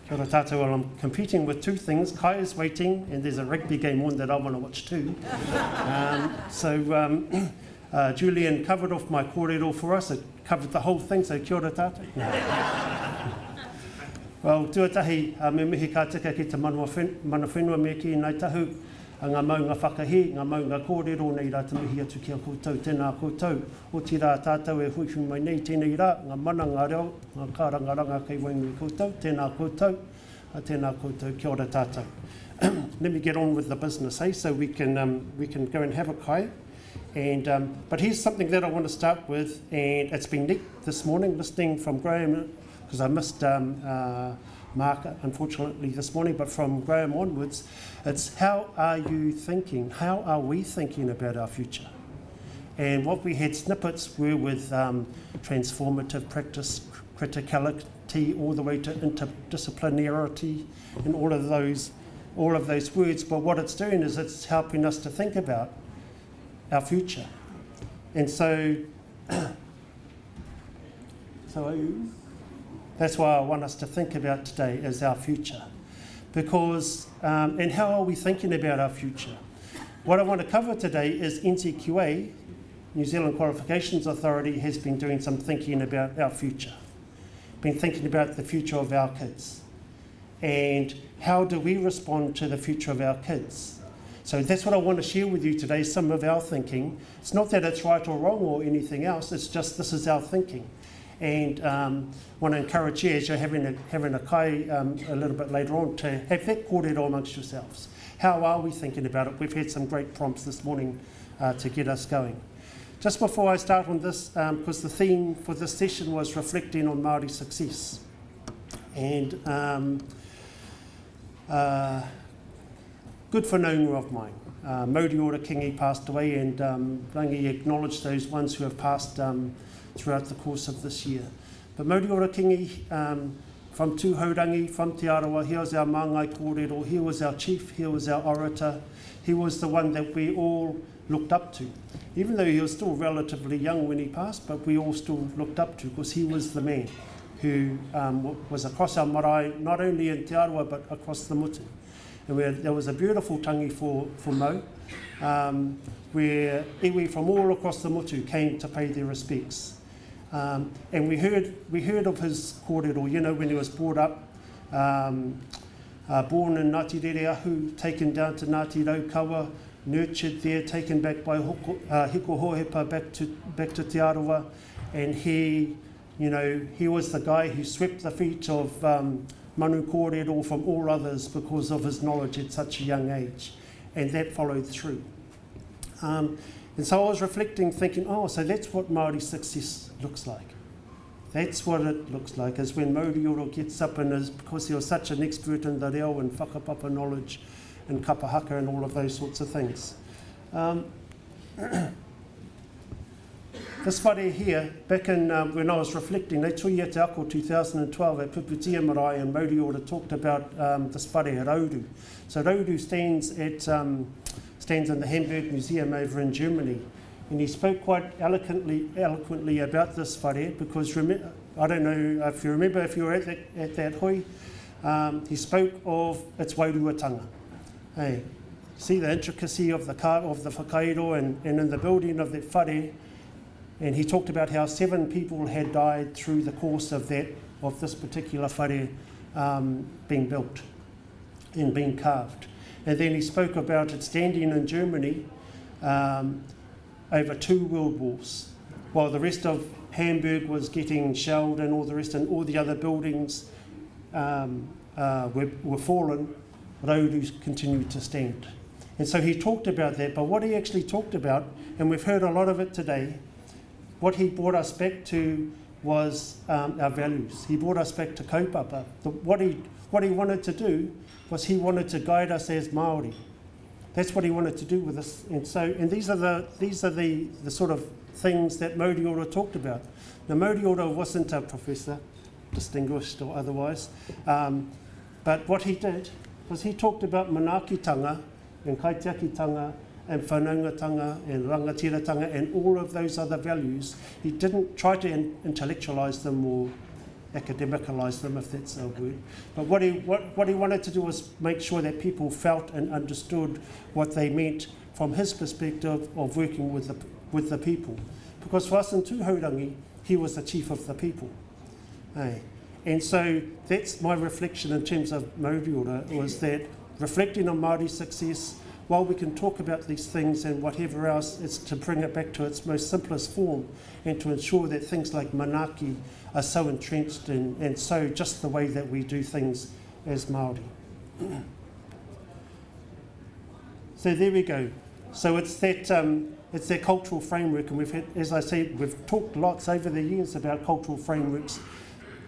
Kia ora tātou. Well, I'm competing with two things. Kai is waiting, and there's a rugby game on that I want to watch too. Julian covered off my kōrero for us. It covered the whole thing, so kia ora tātou. No. Well, tuatahi, me mihi ka tika ki te mana whenua me ki nei tahu, ngā mau ngā whakahi, ngā mau ngā kōrero nei rā te mihi atu ki a koutou, tēnā koutou. O ti rā tātou e hui mai nei tēnei rā, ngā mana ngā reo, ngā kārangaranga kei wainui koutou, tēnā koutou, kia ora tātou. Let me get on with the business, eh? So we can go and have a kai. But here's something that I want to start with, and it's been neat this morning, listening from Graham, because I missed Mark, unfortunately, this morning, but from Graham onwards, it's how are you thinking? How are we thinking about our future? And what we had snippets were with transformative practice, criticality, all the way to interdisciplinarity, and all of those words. But what it's doing is it's helping us to think about our future. And so that's why I want us to think about today as our future. Because, and how are we thinking about our future? What I want to cover today is NZQA, New Zealand Qualifications Authority, has been doing some thinking about our future. Been thinking about the future of our kids. And how do we respond to the future of our kids? So that's what I want to share with you today, some of our thinking. It's not that it's right or wrong or anything else, it's just this is our thinking. And want to encourage you, as you're having a kai a little bit later on, to have that kōrero amongst yourselves. How are we thinking about it? We've had some great prompts this morning to get us going. Just before I start on this, because the theme for this session was reflecting on Māori success. And good whanaunga of mine, Mauri Ora Kingi passed away, and Rangi acknowledged those ones who have passed throughout the course of this year. But Mauri Ora Kingi, from Tūhourangi, from Te Arawa, he was our māngai kōrero, he was our chief, he was our orator, he was the one that we all looked up to. Even though he was still relatively young when he passed, but we all still looked up to, because he was the man who was across our marae, not only in Te Arawa, but across the mutu. And there was a beautiful tangi for Mo, where iwi from all across the mutu came to pay their respects. And we heard of his kōrero, you know, when he was brought up, born in Ngāti Rereahu, taken down to Ngāti Raukawa, nurtured there, taken back by Hiko Hohepa back to Te Arawa, and he was the guy who swept the feet of manu kōrero from all others because of his knowledge at such a young age, and that followed through. And so I was reflecting, thinking, so that's what Māori success looks like. That's what it looks like, is when Mauri Ora gets up and is, because he was such an expert in the reo and whakapapa knowledge and kapahaka and all of those sorts of things. This whare here, back in when I was reflecting, Tuia Te Ako 2012 at Puputia Marae, and Mauri Ora talked about this whare, Rauru. So Rauru stands in the Hamburg Museum over in Germany, and he spoke quite eloquently about this whare, because I don't know if you remember, if you were at that hui, he spoke of its wairuatanga. Hey, see the intricacy of the whakairo and in the building of that whare, and he talked about how 7 people had died through the course of this particular whare being built and being carved. And then he spoke about it standing in Germany over 2 world wars, while the rest of Hamburg was getting shelled and all the rest, and all the other buildings were fallen. Rauru continued to stand. And so he talked about that, but what he actually talked about, and we've heard a lot of it today, what he brought us back to was our values. He brought us back to kaupapa. What he wanted to do was he wanted to guide us as Māori. That's what he wanted to do with us. And these are the sort of things that Mauri Ora talked about. Now, Mauri Ora wasn't a professor, distinguished or otherwise, but what he did was he talked about manaakitanga and kaitiakitanga and whanaungatanga and rangatiratanga and all of those other values. He didn't try to intellectualise them or academicalise them, if that's a word. But what he wanted to do was make sure that people felt and understood what they meant from his perspective of working with the people. Because for us in Tūhourangi, he was the chief of the people. And so that's my reflection in terms of Māori Ora, was that reflecting on Māori success, while we can talk about these things and whatever else, it's to bring it back to its most simplest form and to ensure that things like manaaki are so entrenched and so just the way that we do things as Māori. So there we go. So it's that cultural framework, and we've had, as I said, we've talked lots over the years about cultural frameworks,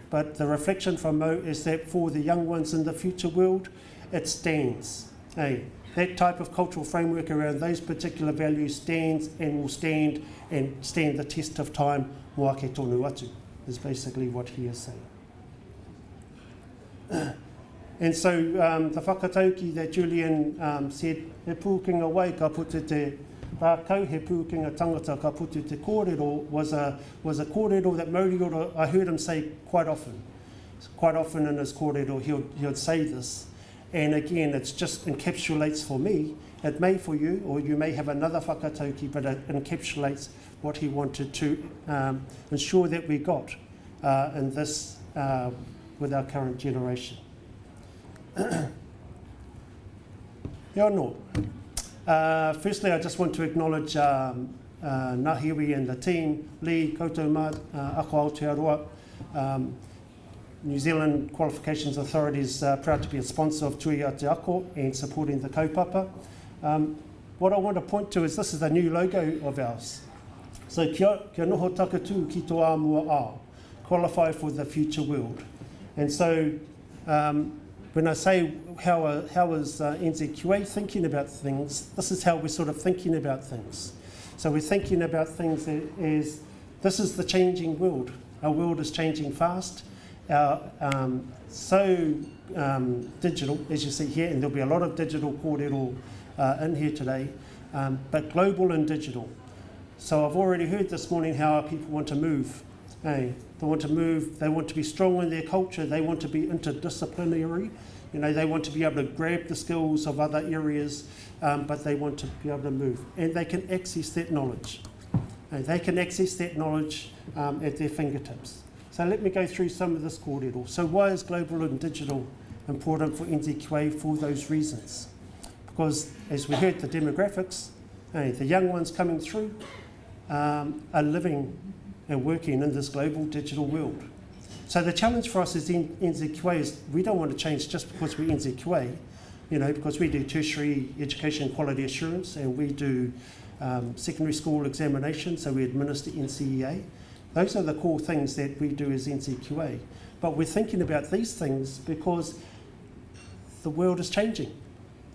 but the reflection from Mo is that for the young ones in the future world, it stands. That type of cultural framework around those particular values stands and will stand the test of time. Moa ke tonu atu is basically what he is saying. And so the whakatauki that Julian said, he pūkinga wai ka putu te rākau, he pūkinga tangata ka putu te kōrero, was a kōrero that Māori Ora, I heard him say quite often. Quite often in his kōrero he'd say this. And again, it just encapsulates for me, it may for you, or you may have another whakatauki, but it encapsulates what he wanted to ensure that we got in this with our current generation. Firstly, I just want to acknowledge Nahiwi and the team, Lee, koutou mā, ako Aotearoa. New Zealand Qualifications Authority is proud to be a sponsor of Tuia Te Ako and supporting the kaupapa. What I want to point to is this is the new logo of ours. So kia noho takatū ki tō āmua ā, qualify for the future world. And so when I say how is NZQA thinking about things, this is how we're sort of thinking about things. So we're thinking about things as this is the changing world. Our world is changing fast. Digital, as you see here, and there'll be a lot of digital kōrero in here today, but global and digital. So I've already heard this morning how our people want to move. They want to move, they want to be strong in their culture, they want to be interdisciplinary, they want to be able to grab the skills of other areas, but they want to be able to move. And they can access that knowledge. They can access that knowledge at their fingertips. So let me go through some of this kōrero. So why is global and digital important for NZQA? For those reasons. Because as we heard, the demographics, the young ones coming through are living and working in this global digital world. So the challenge for us as NZQA is we don't want to change just because we're NZQA, because we do tertiary education quality assurance and we do secondary school examinations, so we administer NCEA. Those are the core things that we do as NZQA. But we're thinking about these things because the world is changing.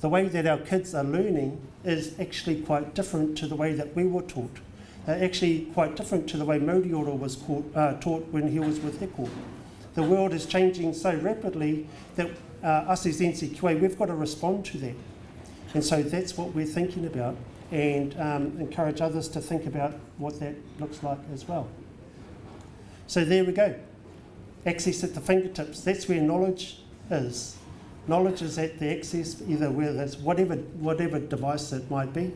The way that our kids are learning is actually quite different to the way that we were taught. Actually quite different to the way Māori Ora was taught when he was with Heko. The world is changing so rapidly that us as NZQA, we've got to respond to that. And so that's what we're thinking about, and encourage others to think about what that looks like as well. So there we go. Access at the fingertips. That's where knowledge is. Knowledge is at the access, either whether it's whatever device it might be,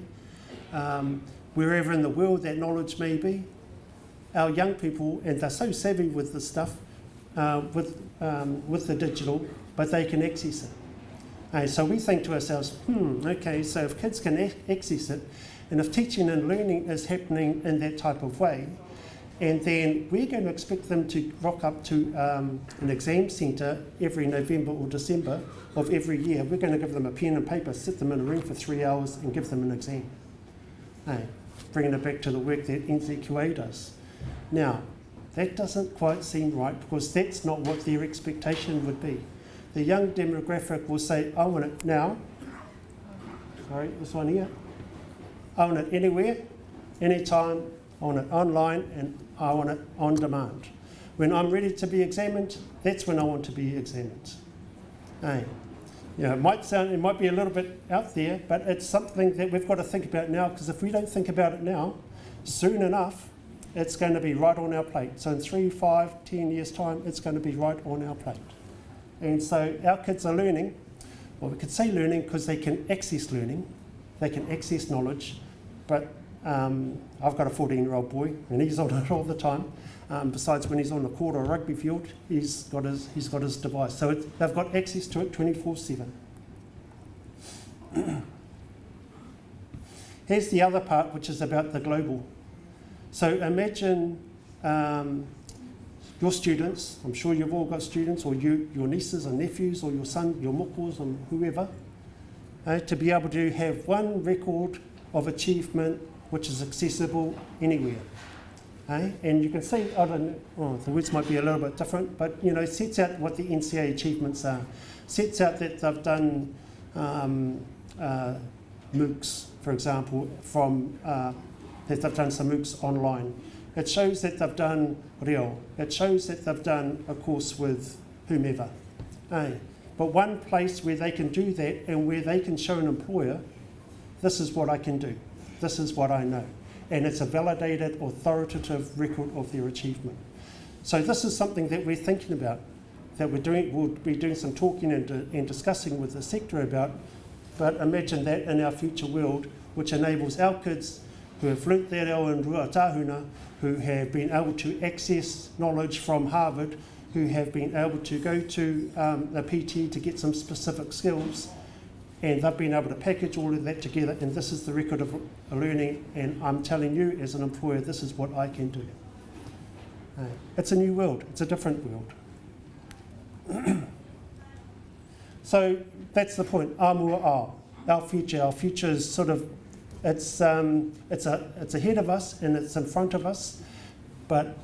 wherever in the world that knowledge may be. Our young people, and they're so savvy with this stuff, with the digital, but they can access it. So we think to ourselves, okay, so if kids can access it, and if teaching and learning is happening in that type of way, and then we're going to expect them to rock up to an exam centre every November or December of every year. We're going to give them a pen and paper, sit them in a room for 3 hours and give them an exam. Bringing it back to the work that NZQA does. Now, that doesn't quite seem right because that's not what their expectation would be. The young demographic will say, I want it now. Sorry, this one here. I want it anywhere, anytime. I want it online and I want it on demand. When I'm ready to be examined, that's when I want to be examined. It might be a little bit out there, but it's something that we've got to think about now, because if we don't think about it now, soon enough, it's going to be right on our plate. So in 3, 5, 10 years' time, it's going to be right on our plate. And so our kids are learning, well, we could say learning because they can access learning, they can access knowledge, but I've got a 14-year-old boy, and he's on it all the time. Besides when he's on the court or a rugby field, he's got his device. So they've got access to it 24/7. Here's the other part, which is about the global. So imagine your students, I'm sure you've all got students, or your nieces and nephews, or your son, your mokos, and whoever, to be able to have one record of achievement which is accessible anywhere. And you can see, the words might be a little bit different, but it sets out what the NCA achievements are. Sets out that they've done MOOCs, for example, that they've done some MOOCs online. It shows that they've done reo. It shows that they've done a course with whomever. But one place where they can do that and where they can show an employer, this is what I can do. This is what I know. And it's a validated, authoritative record of their achievement. So this is something that we're thinking about, that we'll be doing some talking and discussing with the sector about. But imagine that in our future world, which enables our kids who have learnt that reo in Ruatahuna, who have been able to access knowledge from Harvard, who have been able to go to a PT to get some specific skills, and they've been able to package all of that together, and this is the record of learning, and I'm telling you as an employer, this is what I can do. It's a new world, it's a different world. So that's the point, āmua, our future is sort of, it's ahead of us and it's in front of us, but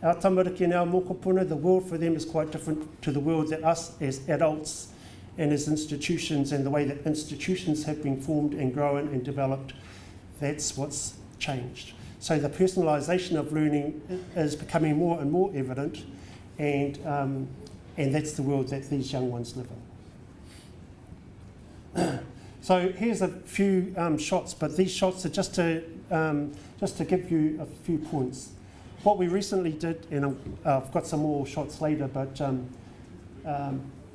our tamariki and our mokopuna, the world for them is quite different to the world that us as adults and as institutions, and the way that institutions have been formed and grown and developed, that's what's changed. So the personalisation of learning is becoming more and more evident, and that's the world that these young ones live in. So here's a few shots, but these shots are just to give you a few points. What we recently did, and I've got some more shots later, but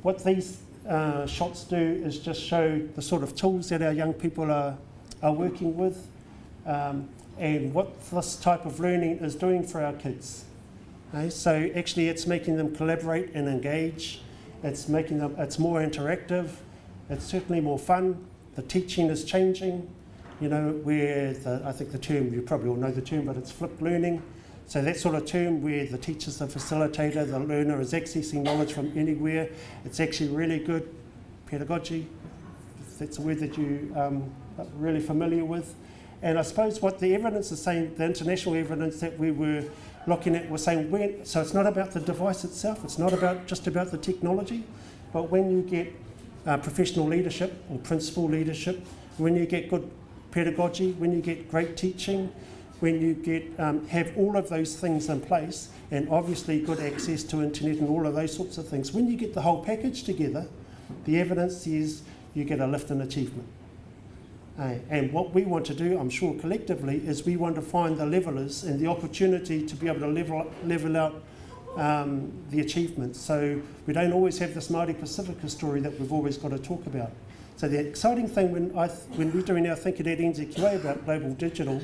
what these shots do is just show the sort of tools that our young people are working with, and what this type of learning is doing for our kids. So actually it's making them collaborate and engage, it's more interactive, it's certainly more fun, the teaching is changing, where I think the term, you probably all know the term, but it's flipped learning. So that sort of term where the teacher's the facilitator, the learner is accessing knowledge from anywhere. It's actually really good pedagogy, if that's a word that you are really familiar with. And I suppose what the evidence is saying, the international evidence that we were looking at was saying, so it's not about the device itself, it's not just about the technology, but when you get professional leadership or principal leadership, when you get good pedagogy, when you get great teaching, when you get have all of those things in place, and obviously good access to internet and all of those sorts of things, when you get the whole package together, the evidence says you get a lift in achievement. And what we want to do, I'm sure collectively, is we want to find the levelers and the opportunity to be able to level out the achievements. So we don't always have this Māori Pacifica story that we've always got to talk about. So the exciting thing when we're doing our thinking at NZQA about global digital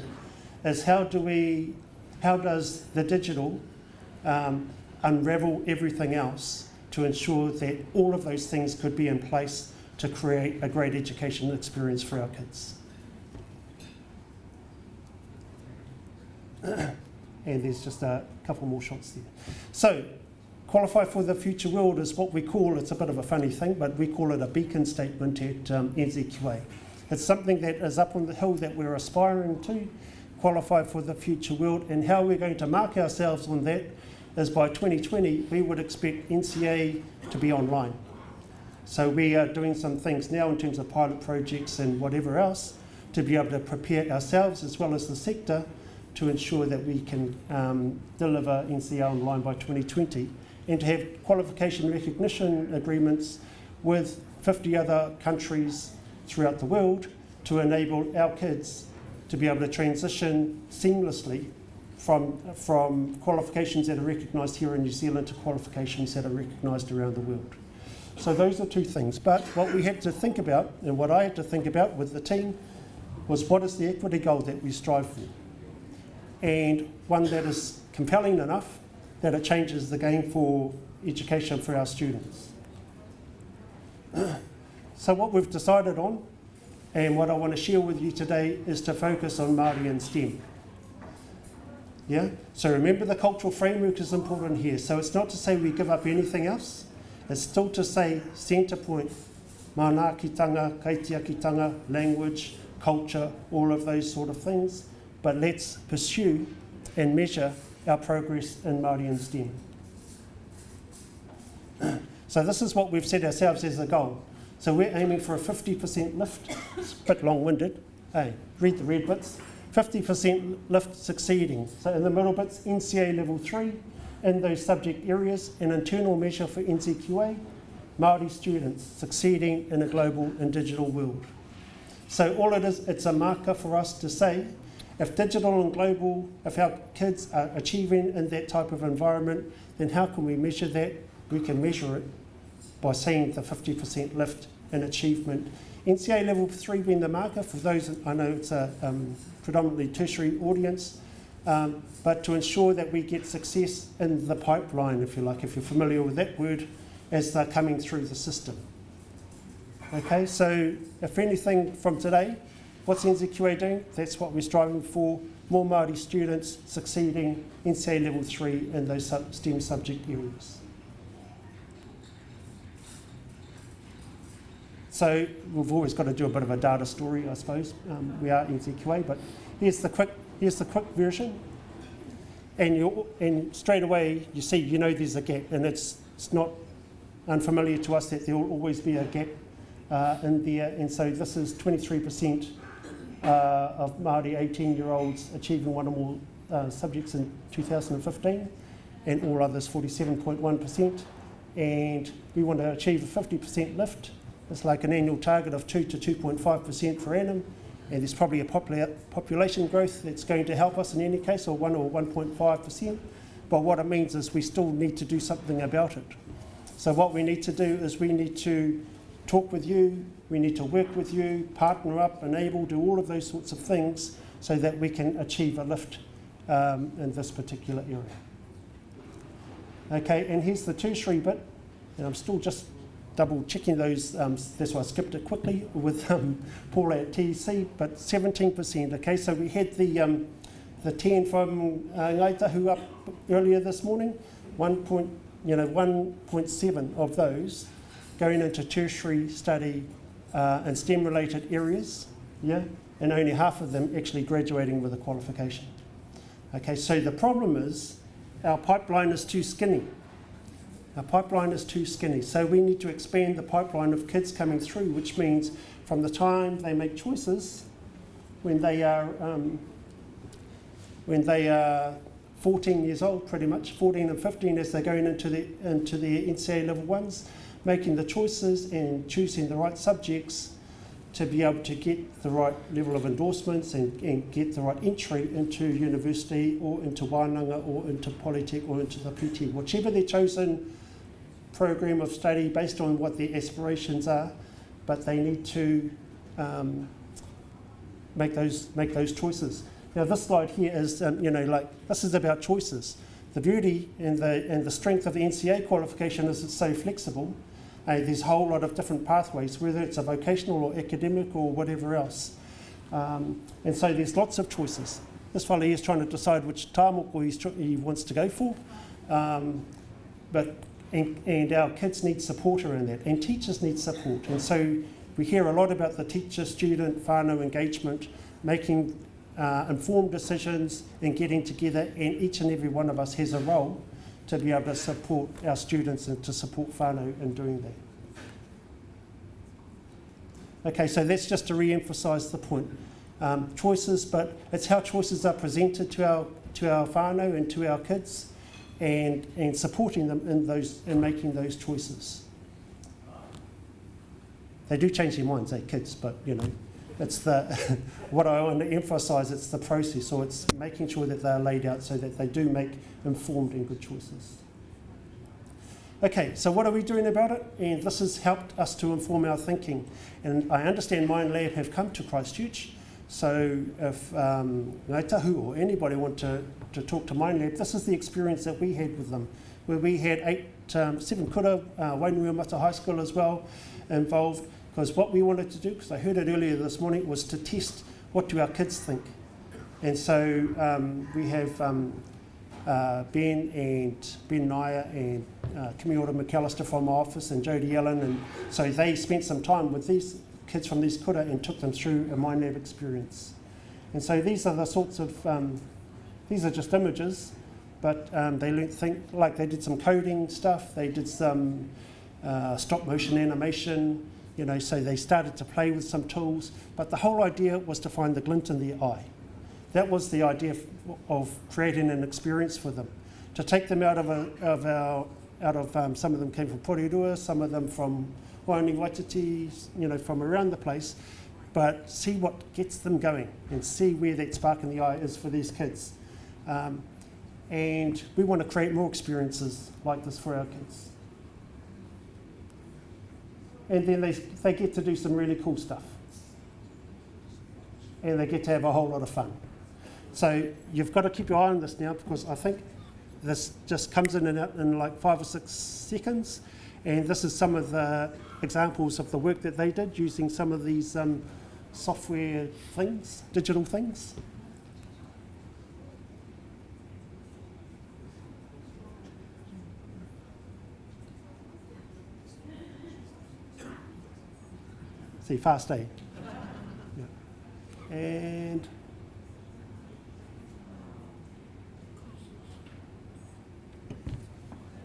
is how does the digital unravel everything else to ensure that all of those things could be in place to create a great education experience for our kids. And there's just a couple more shots there. So, qualify for the future world is what we call, it's a bit of a funny thing, but we call it a beacon statement at NZQA. It's something that is up on the hill that we're aspiring to, qualify for the future world, and how we're going to mark ourselves on that is by 2020 we would expect NCA to be online. So we are doing some things now in terms of pilot projects and whatever else to be able to prepare ourselves as well as the sector to ensure that we can deliver NCA online by 2020, and to have qualification recognition agreements with 50 other countries throughout the world to enable our kids to be able to transition seamlessly from qualifications that are recognised here in New Zealand to qualifications that are recognised around the world. So those are two things. But what we had to think about, and what I had to think about with the team, was what is the equity goal that we strive for? And one that is compelling enough that it changes the game for education for our students. So what we've decided on, and what I want to share with you today, is to focus on Māori and STEM. Yeah? So remember, the cultural framework is important here. So it's not to say we give up anything else. It's still to say centre point, manaakitanga, kaitiakitanga, language, culture, all of those sort of things. But let's pursue and measure our progress in Māori and STEM. So this is what we've set ourselves as a goal. So we're aiming for a 50% lift. It's a bit long-winded. Hey, read the red bits. 50% lift succeeding. So in the middle bits, NCA level 3, in those subject areas, an internal measure for NZQA, Māori students succeeding in a global and digital world. So all it is, it's a marker for us to say, if digital and global, if our kids are achieving in that type of environment, then how can we measure that? We can measure it by seeing the 50% lift in achievement. NCA level 3 being the marker for those, I know it's a predominantly tertiary audience, but to ensure that we get success in the pipeline, if you like, if you're familiar with that word, as they're coming through the system. Okay, so if anything from today, what's NZQA doing? That's what we're striving for, more Māori students succeeding NCA level 3 in those STEM subject areas. So we've always got to do a bit of a data story, I suppose. We are NZQA, but here's the quick version. And straight away you see, you know, there's a gap, and it's not unfamiliar to us that there will always be a gap in there. And so this is 23% of Māori 18-year-olds achieving one or more subjects in 2015, and all others 47.1%. And we want to achieve a 50% lift. It's like an annual target of 2 to 2.5% per annum, and there's probably a population growth that's going to help us in any case, or 1 or 1.5%. But what it means is we still need to do something about it. So what we need to do is we need to talk with you, we need to work with you, partner up, enable, do all of those sorts of things so that we can achieve a lift in this particular area. Okay, and here's the tertiary bit, and I'm still just double checking those, that's why I skipped it quickly with Paul at TEC, but 17%. Okay, so we had the 10 from Ngaitahu up earlier this morning, 1.7 of those going into tertiary study in STEM related areas, yeah, and only half of them actually graduating with a qualification. Okay, so the problem is our pipeline is too skinny. Our pipeline is too skinny, so we need to expand the pipeline of kids coming through, which means from the time they make choices, when they are 14 years old, pretty much 14 and 15, as they're going into the NCA level 1s, making the choices and choosing the right subjects to be able to get the right level of endorsements and get the right entry into university or into wānanga or into Polytech or into the PT, whichever their chosen program of study based on what their aspirations are, but they need to make those choices. Now this slide here is, this is about choices. The beauty and the strength of the NCA qualification is it's so flexible. There's a whole lot of different pathways, whether it's a vocational or academic or whatever else. And so there's lots of choices. This fellow here is trying to decide which tāmoko he wants to go for. And our kids need support around that, and teachers need support. And so we hear a lot about the teacher-student whānau engagement, making informed decisions and getting together, and each and every one of us has a role to be able to support our students and to support whānau in doing that. Okay, so that's just to re-emphasise the point. Choices, but it's how choices are presented to our whānau and to our kids, and supporting them in making those choices. They do change their minds, kids, but it's the what I want to emphasise, it's the process, or it's making sure that they're laid out so that they do make informed and good choices. Okay, so what are we doing about it? And this has helped us to inform our thinking. And I understand Mind Lab have come to Christchurch, so if Ngāi Tahu or anybody want to talk to Mind Lab, this is the experience that we had with them, where we had 7 kura, Wainuiomata High School as well, involved, because what we wanted to do, because I heard it earlier this morning, was to test what do our kids think. And so we have Ben Naya and Kimiora McAllister from our office and Jodie Allen, and so they spent some time with these kids from these kura and took them through a Mind Lab experience. And so these are the sorts of, these are just images, but they learned like they did some coding stuff, they did some stop motion animation, you know, so they started to play with some tools, but the whole idea was to find the glint in the eye. That was the idea of creating an experience for them, to take them out of some of them came from Porirua, some of them from Waioni Waititi, you know, from around the place, but see what gets them going and see where that spark in the eye is for these kids. And we want to create more experiences like this for our kids. And then they get to do some really cool stuff. And they get to have a whole lot of fun. So you've got to keep your eye on this now, because I think this just comes in and out in like 5 or 6 seconds. And this is some of the examples of the work that they did using some of these software things, digital things. See, fast, eh? Yeah. And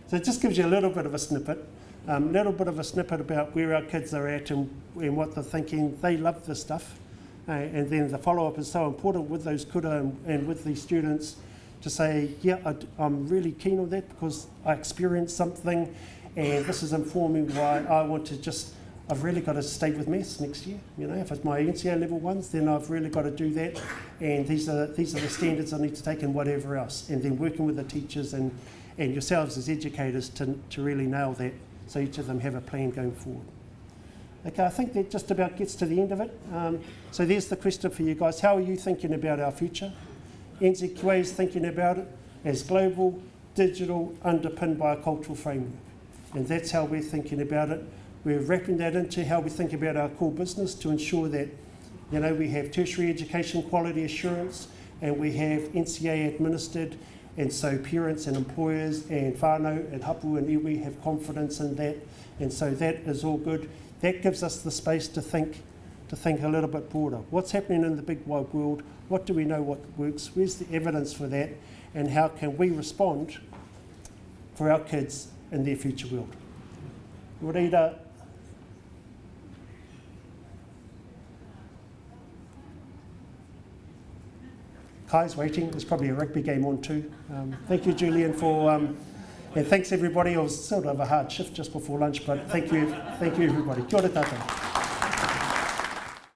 so it just gives you a little bit of a snippet about where our kids are at and what they're thinking. They love this stuff. And then the follow-up is so important with those kura and with these students to say, yeah, I'm really keen on that because I experienced something and this is informing why I want to just, I've really got to stay with maths next year. You know, if it's my NCA level ones, then I've really got to do that. And these are the standards I need to take and whatever else. And then working with the teachers and yourselves as educators to really nail that, so each of them have a plan going forward. Okay, I think that just about gets to the end of it. So there's the question for you guys. How are you thinking about our future? NZQA is thinking about it as global, digital, underpinned by a cultural framework. And that's how we're thinking about it. We're wrapping that into how we think about our core business to ensure that, you know, we have tertiary education quality assurance and we have NCA administered, and so parents and employers and whānau and hapu and iwi have confidence in that, and so that is all good. That gives us the space to think a little bit broader. What's happening in the big wide world? What do we know what works? Where's the evidence for that? And how can we respond for our kids in their future world? Reader. Kai's waiting. There's probably a rugby game on too. Thank you, Julian, for and thanks everybody. It was sort of a hard shift just before lunch, but thank you everybody. Kia ora tātou.